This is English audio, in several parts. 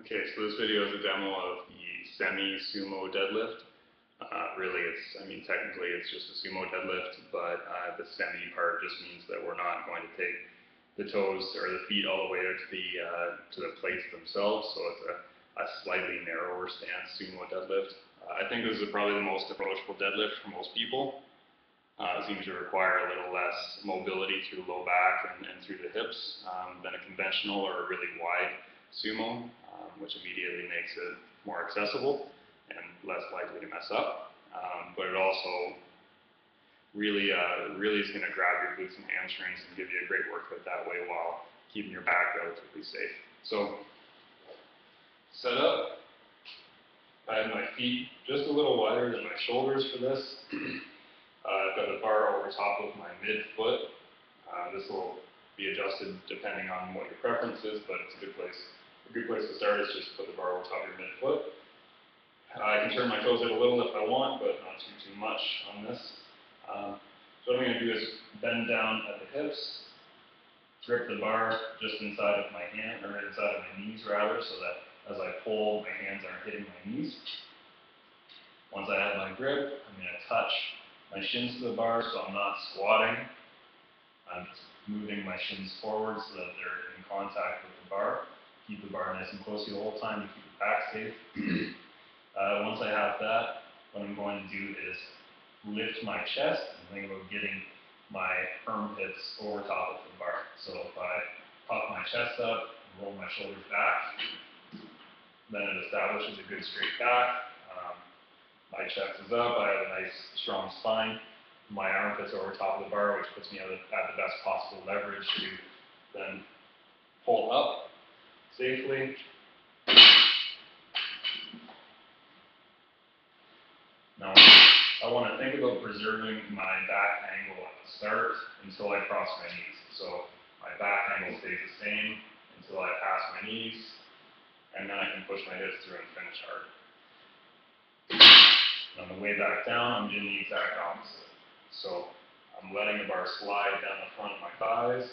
Okay, so this video is a demo of the Semi-Sumo Deadlift. Technically it's just a sumo deadlift, but the semi part just means that we're not going to take the toes or the feet all the way out to the plates themselves, so it's a slightly narrower stance sumo deadlift. I think this is probably the most approachable deadlift for most people. It seems to require a little less mobility through low back and through the hips than a conventional or a really wide sumo, which immediately makes it more accessible and less likely to mess up. But it also really is going to grab your glutes and hamstrings and give you a great workout that way while keeping your back relatively safe. So, set up. I have my feet just a little wider than my shoulders for this. I've got the bar over top of my mid-foot. This will be adjusted depending on what your preference is, but it's a good place to start is just put the bar over top of your mid-foot. I can turn my toes out a little if I want, but not too much on this. So what I'm going to do is bend down at the hips, grip the bar just inside of my hand, or inside of my knees rather, so that as I pull, my hands aren't hitting my knees. Once I have my grip, I'm going to touch my shins to the bar so I'm not squatting. I'm just moving my shins forward so that they're in contact with the bar. Keep the bar nice and close the whole time to keep the back safe. Once I have that, what I'm going to do is lift my chest and think about getting my armpits over top of the bar. So if I puff my chest up and roll my shoulders back, then it establishes a good straight back. My chest is up, I have a nice strong spine. My armpits are over top of the bar, which puts me at the best possible leverage to then pull up safely. Now, I want to think about preserving my back angle at the start until I cross my knees. So my back angle stays the same until I pass my knees, and then I can push my hips through and finish hard. And on the way back down, I'm doing the exact opposite. So I'm letting the bar slide down the front of my thighs,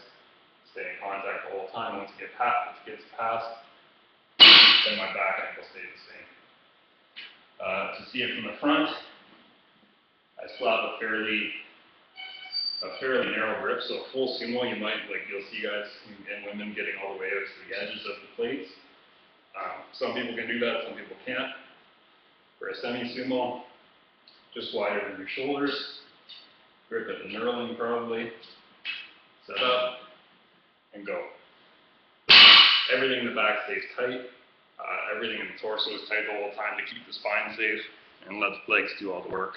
stay in contact the whole time. Once it gets past, then my back ankle stays the same. To see it from the front, I still have a fairly narrow grip. So full sumo, you'll see guys and women getting all the way out to the edges of the plates. Some people can do that, some people can't. For a semi-sumo, just wider than your shoulders, grip at the knurling probably, set up, and go. Everything in the back stays tight. Everything in the torso is tight the whole time to keep the spine safe and let the legs do all the work.